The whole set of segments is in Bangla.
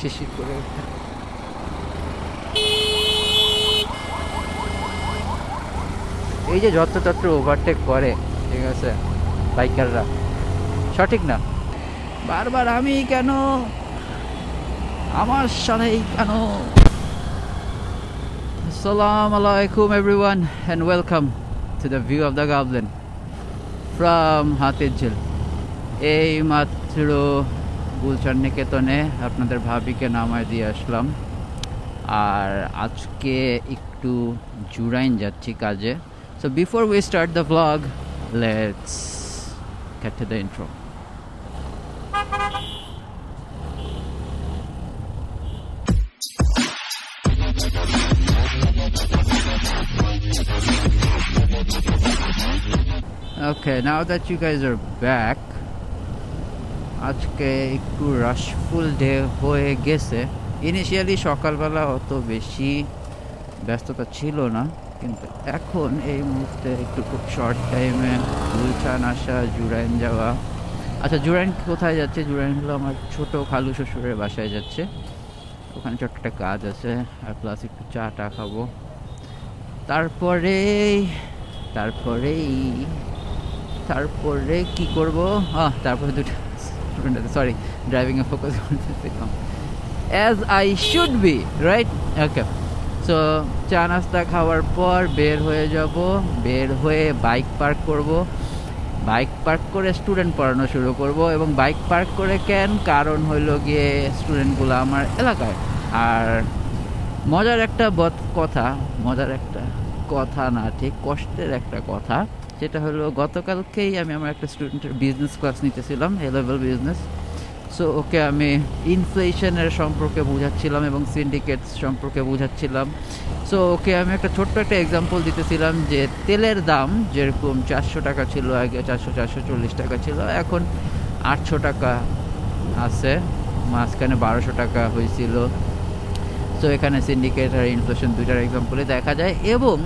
শিশির করে ওঠে। এই যে যত্রতত্র ওভারটেক করে, ঠিক আছে, বাইকাররা, সঠিক না। বারবার আমি কেন, আমার সাথেই কেন। আসসালামু আলাইকুম everyone and welcome to the view of the goblin from Hatirjheel. এই মাত্র গুলশান নিকেতনে আপনাদের ভাবিকে নামায় দিয়ে আসলাম, আর আজকে একটু জুরাইন যাচ্ছি কাজে। So before we start the vlog, let's get to the intro. Okay, now that you guys are back, আজকে একটু রাশফুল ডে হয়ে গেছে। ইনিশিয়ালি সকালবেলা অত বেশি ব্যস্ততা ছিল না, কিন্তু এখন এই মুহূর্তে একটু খুব শর্ট টাইমে গুলশান আসা, জুরাইন যাওয়া। আচ্ছা, জুরাইন কোথায় যাচ্ছে? জুরাইন হলো আমার ছোট খালু শ্বশুরের বাসায় যাচ্ছে। ওখানে ছোট্ট একটা কাজ আছে, আর প্লাস একটু চা টা খাবো। তারপরে তারপরেই তারপরে কি করবো? তারপরে দুটো স্টুডেন্ট আছে, সরি, ড্রাইভিংয়ে ফোকাস করতেছিলাম, as I should be, right? Okay, so চা নাস্তা খাওয়ার পর বের হয়ে যাব। বের হয়ে বাইক পার্ক করব। বাইক পার্ক করে স্টুডেন্ট পড়ানো শুরু করব। এবং বাইক পার্ক করে কেন? কারণ হইল গিয়ে স্টুডেন্টগুলো আমার এলাকায়। আর মজার একটা মজার একটা কথা না, ঠিক কষ্টের একটা কথা, যেটা হলো গতকালকেই আমি আমার একটা স্টুডেন্টের বিজনেস ক্লাস নিতেছিলাম, A level business. So okay আমি ইনফ্লেশনের সম্পর্কে বুঝাচ্ছিলাম এবং সিন্ডিকেটস সম্পর্কে বুঝাচ্ছিলাম। সো ওকে আমি একটা ছোট্ট একটা এক্সাম্পল দিতেছিলাম যে তেলের দাম যেরকম 400 টাকা ছিল আগে, 440 টাকা ছিল, এখন 800 টাকা আছে, মাঝখানে 1200 টাকা হয়েছিল। সো এখানে সিন্ডিকেট আর ইনফ্লেশন দুইটার এক্সাম্পলে দেখা যায়। এবং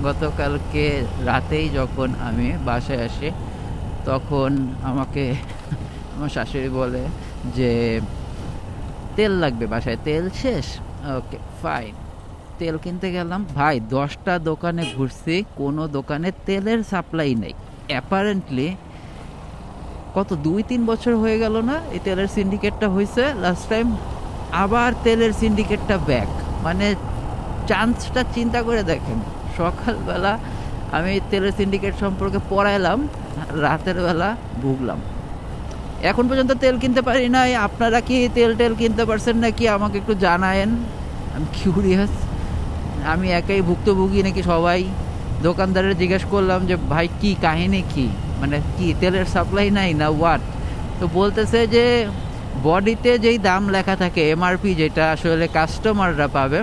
গতকালকে রাতেই যখন আমি বাসায় আসি, তখন আমাকে আমার শাশুড়ি বলে যে তেল লাগবে, বাসায় তেল শেষ। ওকে, ফাইন, তেল কিনতে গেলাম। ভাই 10টা দোকানে ঘুরছি, কোনো দোকানে তেলের সাপ্লাই নেই। অ্যাপারেন্টলি কত 2-3 বছর হয়ে গেল না এই তেলের সিন্ডিকেটটা হয়েছে লাস্ট টাইম, আবার তেলের সিন্ডিকেটটা ব্যাক। মানে চান্সটা চিন্তা করে দেখেন, সকালবেলা আমি তেলের সিন্ডিকেট সম্পর্কে পড়াইলাম, রাতের বেলা ভুগলাম। এখন পর্যন্ত তেল কিনতে পারি নাই। আপনারা কি তেল কিনতে পারছেন নাকি আমাকে একটু জানায়েন, আমি কিউরিয়াস। আমি একাই ভুক্তভোগী নাকি সবাই? দোকানদারের জিজ্ঞেস করলাম যে ভাই কি কাহিনী, কি মানে কি তেলের সাপ্লাই নাই না হোয়াট? তো বলতেছে যে বডিতে যেই দাম লেখা থাকে, এমআরপি, যেটা আসলে কাস্টমাররা পাবে,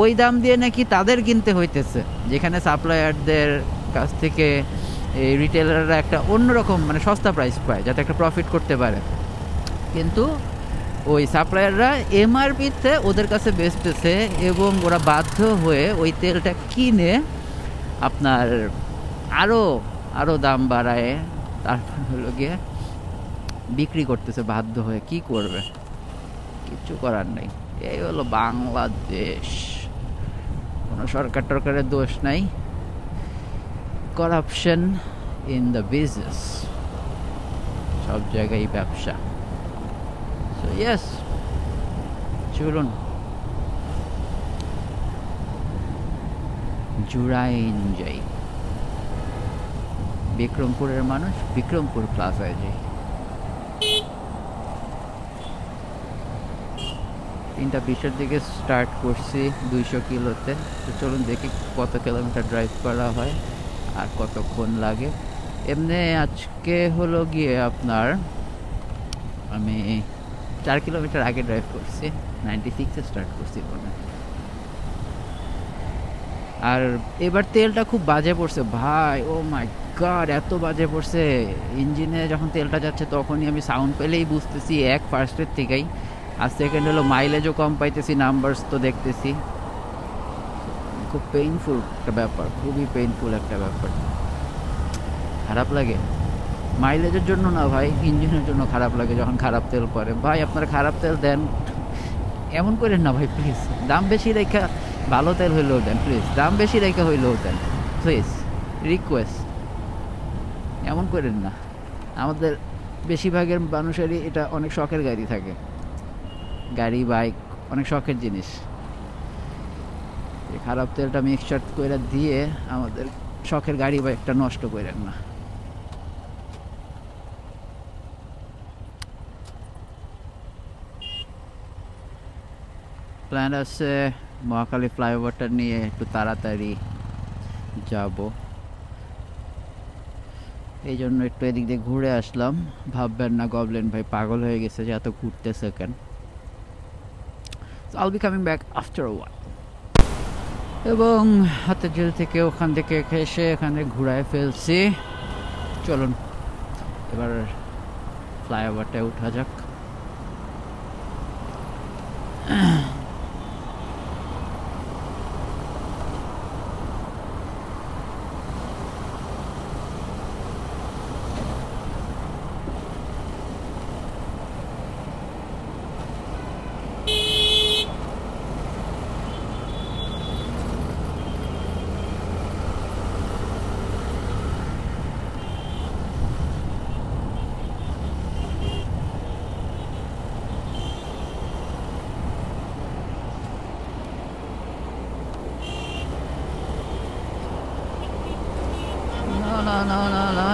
ওই দাম দিয়ে নাকি তাদের কিনতে হইতেছে, যেখানে সাপ্লায়ারদের কাছ থেকে এই রিটেলাররা একটা অন্যরকম মানে সস্তা প্রাইস পায় যাতে একটা প্রফিট করতে পারে। কিন্তু ওই সাপ্লায়াররা এমআরপিতে ওদের কাছে বেচতেছে এবং ওরা বাধ্য হয়ে ওই তেলটা কিনে আপনার আরও আরও দাম বাড়ায়, তারপর হলো গিয়ে বিক্রি করতেছে বাধ্য হয়ে। কি করবে? কিচ্ছু করার নেই। এই হলো বাংলাদেশ। কোনো সরকার টরকারের দোষ নাই। করাপশন ইন দ্য বিজনেস, সব জায়গায় ব্যবসা। সো ইয়েস, চলুন জুরাইন যাই। বিক্রমপুরের মানুষ, বিক্রমপুর প্লাজায় যাই। 3:20-এর দিকে স্টার্ট করছি 200 কিলোতে। তো চলুন দেখি কত কিলোমিটার ড্রাইভ করা হয় আর কতক্ষণ লাগে। এমনি আজকে হলো গিয়ে আপনার আমি 4 কিলোমিটার আগে ড্রাইভ করছি, 96-এ স্টার্ট করছি মনে হয়। আর এবার তেলটা খুব বাজে পড়ছে ভাই, ও মাই গড, এত বাজে পড়ছে। ইঞ্জিনে যখন তেলটা যাচ্ছে তখনই আমি সাউন্ড পেলেই বুঝতেছি এক ফার্স্টের থেকেই। আর সেকেন্ড হলো মাইলেজও কম পাইতেছি, নাম্বারস তো দেখতেছি। খুব পেইনফুল একটা ব্যাপার, খুবই পেইনফুল একটা ব্যাপার, খারাপ লাগে। মাইলেজের জন্য না ভাই, ইঞ্জিনের জন্য খারাপ লাগে যখন খারাপ তেল পড়ে। ভাই আপনারা খারাপ তেল দেন, এমন করেন না ভাই প্লিজ, দাম বেশি রেখা ভালো তেল হইলেও দেন প্লিজ, দাম বেশি রেখা হইলেও দেন প্লিজ, রিকোয়েস্ট। এমন করেন না, আমাদের বেশিরভাগের মানুষেরই এটা অনেক শখের গাড়ি থাকে, গাড়ি বাইক অনেক শখের জিনিস। এই খারাপ তেলটা মিক্সচার করে দিয়ে আমাদের শখের গাড়ি বাইকটা নষ্ট করেন না। প্ল্যান আছে মহাখালী ফ্লাইওভারটা নিয়ে একটু তাড়াতাড়ি যাব, এই জন্য একটু এদিক দিয়ে ঘুরে আসলাম। ভাববেন না গবলেন ভাই পাগল হয়ে গেছে যে এত ঘুরতেছে কেন। So I'll be coming back after a while. এবং হাতের জেল থেকে ওখান থেকে এসে এখানে ঘুরায় ফেলছি। চলুন এবার ফ্লাইওভারটায় উঠা যাক।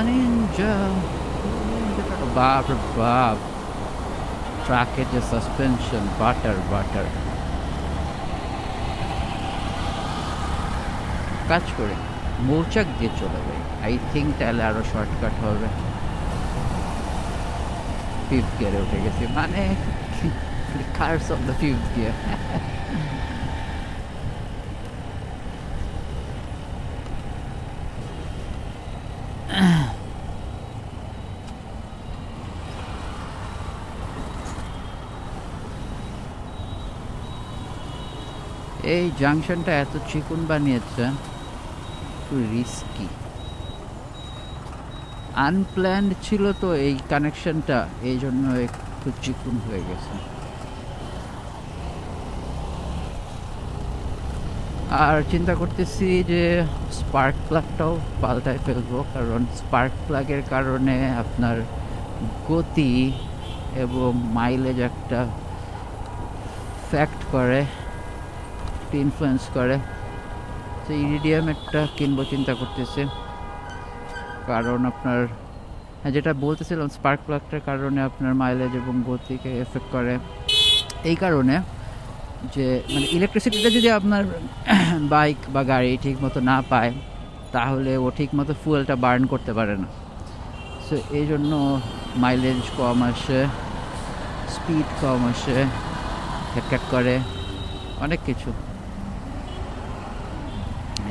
Ninja বাপ রে বাপ, ট্রাকের যে সাসপেনশন, বাটার কাজ করে মৌচাক দিয়ে চলে যাই। আই থিঙ্ক তাহলে আরো শর্টকাট হবে। ফিফথ গিয়ারে উঠে গেছি, মানে cars of the fifth gear. এই জাংশনটা এত চিকুন বানিয়েছে, একটু রিস্কি। আনপ্ল্যান্ড ছিল তো এই কানেকশনটা, এই জন্য একটু চিকুন হয়ে গেছে। আর চিন্তা করতেছি যে স্পার্ক প্লাগটাও পাল্টায় ফেলবো, কারণ স্পার্ক প্লাগের কারণে আপনার গতি এবং মাইলেজ একটা ফ্যাক্ট করে, ইনফ্লুয়েন্স করে। তো ইরিডিয়াম একটা কিনবো চিন্তা করতেছে, কারণ আপনার যেটা বলতেছিলাম স্পার্ক প্লাগটার কারণে আপনার মাইলেজ এবং গতিকে এফেক্ট করে। এই কারণে যে মানে ইলেকট্রিসিটিটা যদি আপনার বাইক বা গাড়ি ঠিক মতো না পায়, তাহলে ও ঠিক মতো ফুয়েলটা বার্ন করতে পারে না। সো এই জন্য মাইলেজ কম আসে, স্পিড কম আসে, হ্যাটক্যাট করে, অনেক কিছু।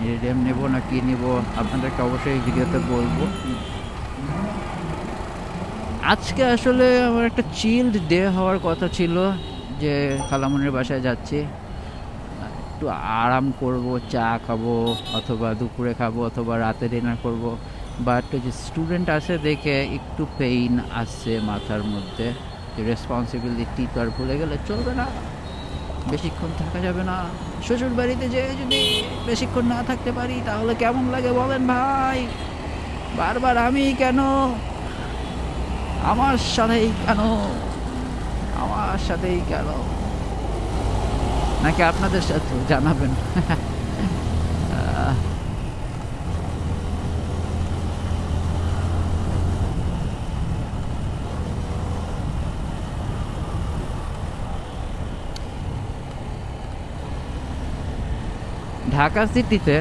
ইরিডিয়াম নেবো না কি নেবো আপনাদেরকে অবশ্যই ভিডিওতে বলবো। আজকে আসলে আমার একটা চিল্ড ডে হওয়ার কথা ছিল, যে খালামনির বাসায় যাচ্ছি, একটু আরাম করব, চা খাবো অথবা দুপুরে খাবো অথবা রাতে ডিনার করব। বাট যে স্টুডেন্ট আছে দেখে একটু পেইন আসছে মাথার মধ্যে, যে রেসপন্সিবিলিটি তো আর ভুলে গেলে চলবে না, বেশিক্ষণ থাকা যাবে না। শ্বশুর বাড়িতে যে যদি বেশিক্ষণ না থাকতে পারি তাহলে কেমন লাগে বলেন ভাই? বারবার আমি কেন, আমার সাথেই কেন, আমার সাথেই কেন, নাকি আপনাদের সাথে জানাবেন। ঢাকা সিটিতে,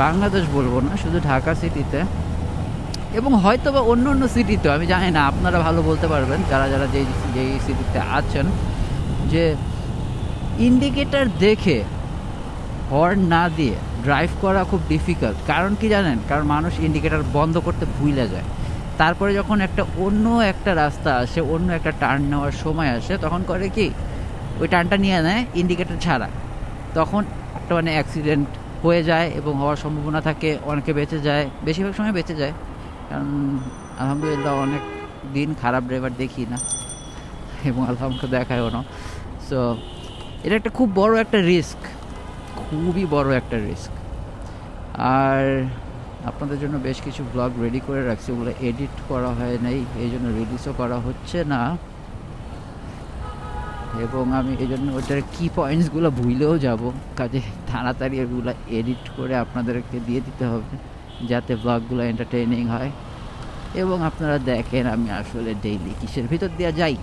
বাংলাদেশ বলবো না, শুধু ঢাকা সিটিতে এবং হয়তো বা অন্য অন্য সিটিতেও, আমি জানি না, আপনারা ভালো বলতে পারবেন যারা যারা যেই সিটিতে আছেন, যে ইন্ডিকেটার দেখে হর্ন না দিয়ে ড্রাইভ করা খুব ডিফিকাল্ট। কারণ কি জানেন? কারণ মানুষ ইন্ডিকেটার বন্ধ করতে ভুলে যায়। তারপরে যখন অন্য একটা রাস্তা আসে, অন্য একটা টার্ন নেওয়ার সময় আসে, তখন করে কি ওই টার্নটা নিয়ে নেয় ইন্ডিকেটার ছাড়া। তখন একটা মানে অ্যাক্সিডেন্ট হয়ে যায় এবং হওয়ার সম্ভাবনা থাকে, অনেকে বেঁচে যায়, বেশিরভাগ সময় বেঁচে যায়। কারণ আলহামদুলিল্লাহ অনেক দিন খারাপ ড্রাইভার দেখি না এবং আলহামদুলিল্লাহ দেখায়ও না। সো এটা একটা খুব বড় একটা রিস্ক, খুবই বড় একটা রিস্ক। আর আপনাদের জন্য বেশ কিছু ব্লগ রেডি করে রাখছি, ওগুলো এডিট করা হয় নাই, এই জন্য রিলিজও করা হচ্ছে না। এবং আমি এই জন্য ওইটার কি পয়েন্টসগুলো ভুলেও যাব, কাজে তাড়াতাড়ি ওগুলো এডিট করে আপনাদেরকে দিয়ে দিতে হবে, যাতে ব্লগগুলো এন্টারটেইনিং হয় এবং আপনারা দেখেন আমি আসলে ডেইলি কিসের ভিতর দিয়ে যাই।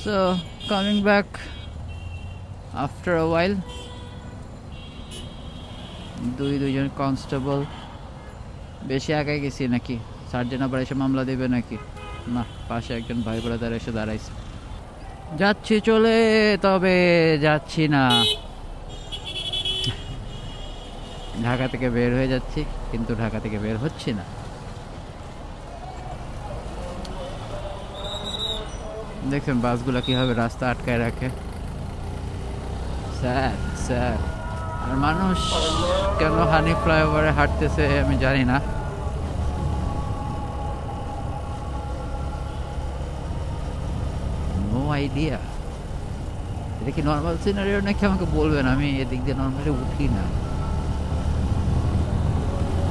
So coming back after a while, দুইজন কনস্টেবল, বেশি আগায় গেছি নাকি? সার্জেন আবার এসে মামলা দেবে নাকি? না, পাশে একজন ভাই ব্রাদার এসে দাঁড়াইছে। যাচ্ছি চলে, তবে যাচ্ছি না। ঢাকা থেকে বের হয়ে যাচ্ছি, কিন্তু ঢাকা থেকে বের হচ্ছি না। দেখছেন বাসগুলো কিভাবে রাস্তা আটকায় রাখে, স্যার স্যার। আর মানুষ কেন হানি ফ্লাইওভারে হাঁটতেছে আমি জানি না। No idea. এটা কি নর্মাল সিনারিও নাকি আমাকে বলবেন, আমি এদিক দিয়ে নর্মালি উঠি না।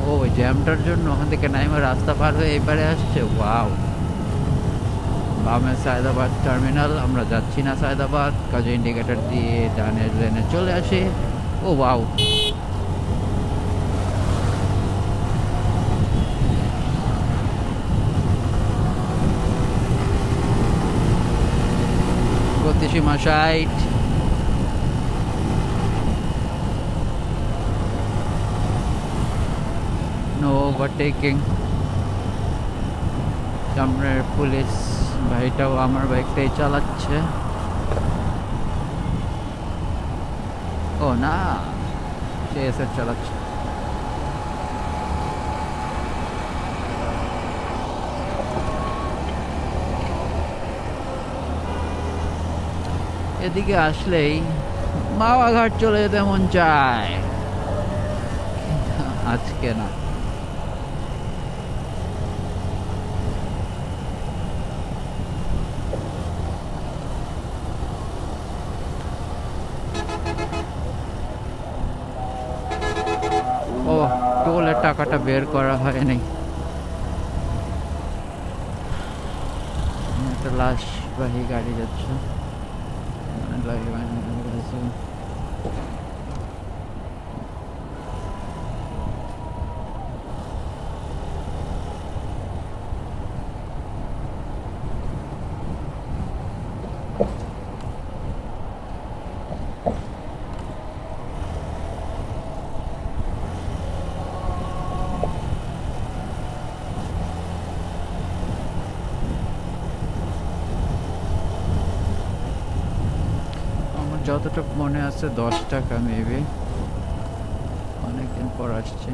ও ওই জ্যামটার জন্য ওখান থেকে নাইমা রাস্তা পার হয়ে এবারে আসছে। ওয়াও, বামে সায়দাবাদ টার্মিনাল, আমরা যাচ্ছি না সায়দাবাদ, কাজে ইন্ডিকেটর দিয়ে ডানের লেনে চলে আসি। ও ওয়াও, গতিসীমা 60। No overtaking. সামনের পুলিশ ভাইটাও আমার বাইকটাই চালাচ্ছে। ও না, সে এসএফ চালাচ্ছে। এদিকে আসলেই মাওয়া ঘাট চলে যেতে মন চায়, আজকে না। ও, টোলের টাকাটা বের করা হয়নি। একটা লাশবাহী গাড়ি যাচ্ছে। যতটুকু মনে আছে 10 টাকা মেবি, অনেকদিন পর আসছে।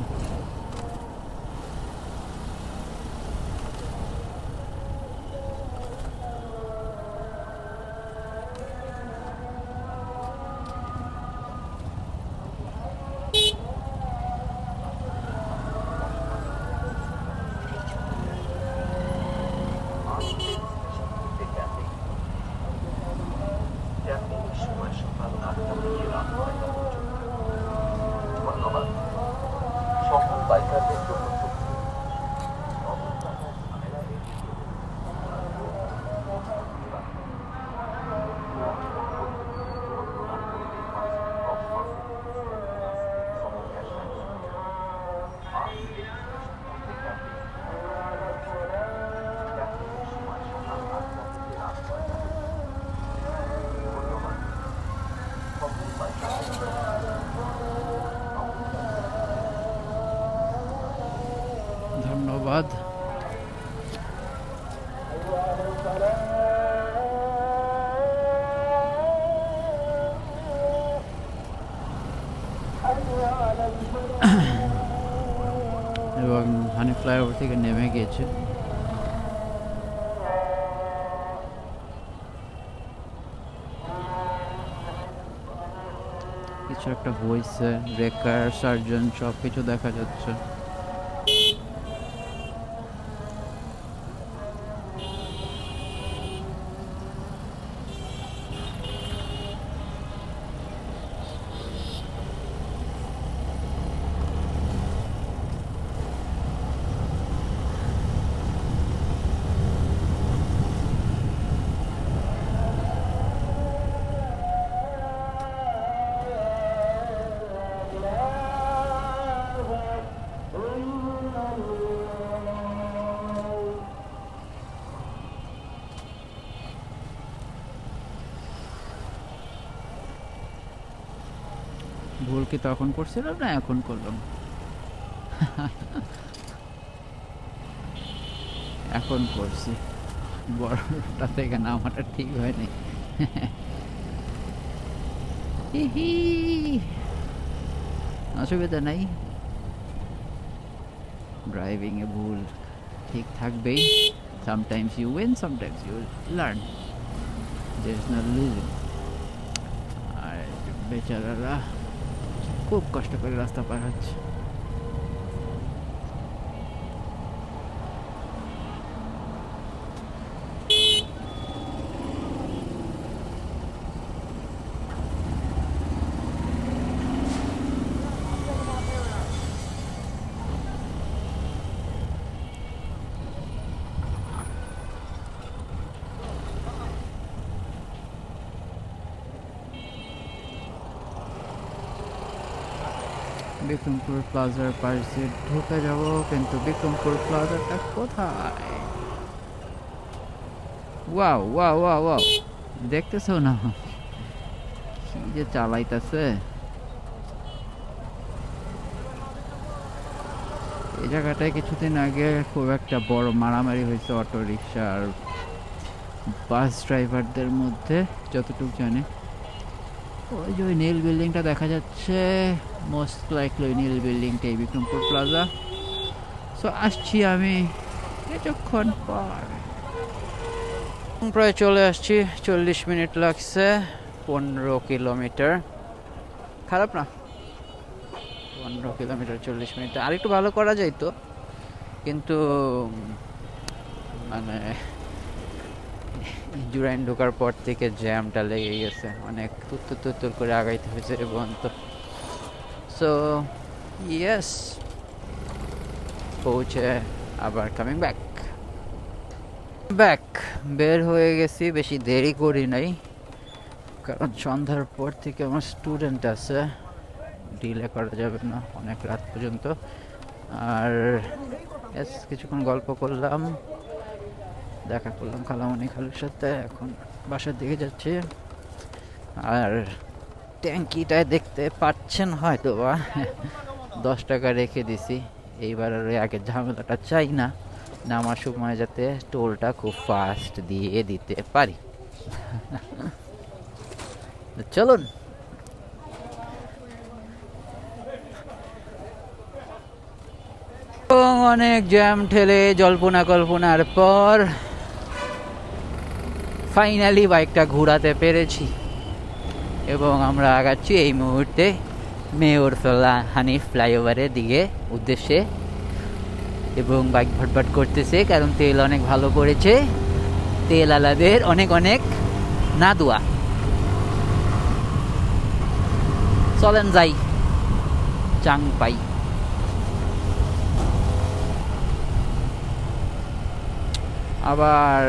ফ্লাইওভার থেকে নেমে গিয়েছে। কিছু একটা হয়েছে, রেকার সার্জন সব কিছু দেখা যাচ্ছে। ভুল কি তখন করছিলাম না এখন করলাম? এখন করছি। বড়টা থেকে নামাটা ঠিক হয়নি। অসুবিধা নাই, ড্রাইভিং এ ভুল ঠিক থাকবেই। Sometimes you win, sometimes you learn, there is no losing. আর বেচারারা খুব কষ্ট করে রাস্তা পার হচ্ছে। বিক্রমপুর প্লাজার পাশে ঢুকে যাব, কিন্তু বিক্রমপুর প্লাজাটা কোথায়? ওয়াও ওয়াও ওয়াও ওয়াও, দেখতেছো না কি যে চালাইতেছে? এই জায়গাটায় কিছুদিন আগে খুব একটা বড় মারামারি হয়েছে অটো রিক্সা আর বাস ড্রাইভারদের মধ্যে, যতটুকু জানি। ওই যে ওই নীল বিল্ডিংটা দেখা যাচ্ছে, মোস্ট লাইকলি ওই নীল বিল্ডিংটা এই বিক্রমপুর প্লাজা। সো আসছি আমি কিছুক্ষণ পর, প্রায় চলে আসছি। 40 মিনিট লাগছে, 15 কিলোমিটার। খারাপ না, 15 কিলোমিটার 40 মিনিট। আর একটু ভালো করা যাইতো, কিন্তু মানে জুরাইন ঢোকার পর থেকে জ্যামটা লেগে গেছে, অনেক তুত্তুর করে আগাইতে হয়েছে পর্যন্ত। সো ইয়েস, পৌঁছে আবার কামিং ব্যাক বের হয়ে গেছি। বেশি দেরি করি নাই, কারণ সন্ধ্যার পর থেকে আমার স্টুডেন্ট আছে, ডিলে করা যাবে না অনেক রাত পর্যন্ত। আর কিছুক্ষণ গল্প করলাম, দেখা করলাম খালামণি খালুর সাথে। এখন বাসার দিকে যাচ্ছি। আর ট্যাঙ্কিটায় দেখতে পাচ্ছেন হয়তো বা 10 টাকা রেখে দিছি। এইবার আর আগের ঝামেলাটা চাই না, নামার সময় যাতে টোলটা খুব ফাস্ট দিয়ে দিতে পারি। চলুন। অনেক জ্যাম ঠেলে জল্পনা কল্পনার পর ফাইনালি বাইকটা ঘোরাতে পেরেছি, এবং আমরা আগাচ্ছি এই মুহূর্তে মেয়রতলা হানিফ ফ্লাইওভারের দিকে উদ্দেশ্যে। এবং বাইক ভটভট করতেছে, কারণ তেল অনেক ভালো পড়েছে। তেল আলাদের অনেক অনেক না দোয়া। চলেন যাই, চাং পাই। আবার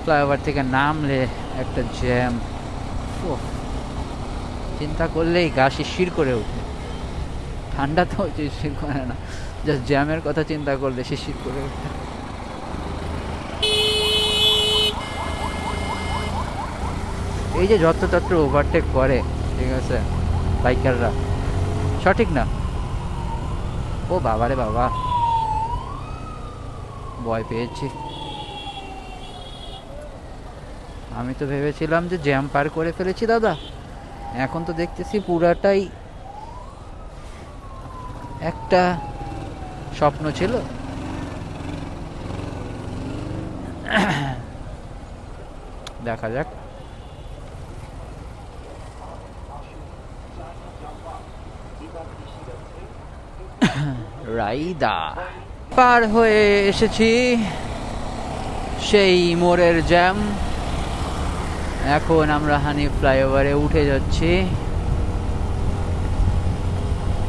ফ্লাইওভার থেকে নামলে একটা জ্যাম, চিন্তা করলেই গা শিরশির করে ওঠে। ঠান্ডা তো শিরশির করে না, জাস্ট জ্যামের কথা চিন্তা করলে শিরশির করে ওঠে। এই যে যত্র ওভারটেক করে, ঠিক আছে, বাইকাররা, সঠিক না। ও বাবারে বাবা, ভয় পেয়েছি। আমি তো ভেবেছিলাম যে জ্যাম পার করে ফেলেছি দাদা, এখন তো দেখতেছি পুরাটাই একটা স্বপ্ন ছিল। দেখা যাক। রাইদা পার হয়ে এসেছি সেই মোড়ের জ্যাম। এখন আমরা হানিফ ফ্লাইওভারে উঠে যাচ্ছি।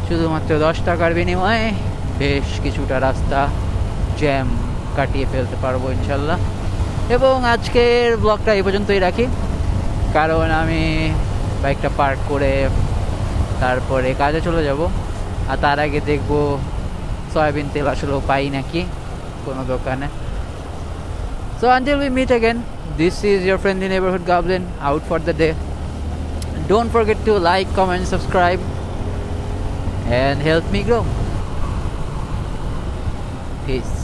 শুধুমাত্র 10 টাকার বিনিময়ে বেশ কিছুটা রাস্তা জ্যাম কাটিয়ে ফেলতে পারবো ইনশাল্লাহ। এবং আজকের ব্লগটা এই পর্যন্তই রাখি, কারণ আমি বাইকটা পার্ক করে তারপরে কাজে চলে যাব। আর তার আগে দেখবো সয়াবিন তেল আসলেও পাই নাকি কোনো দোকানে। So until we meet again, this is your friendly neighborhood goblin out for the day. Don't forget to like, comment, subscribe and help me grow. Peace.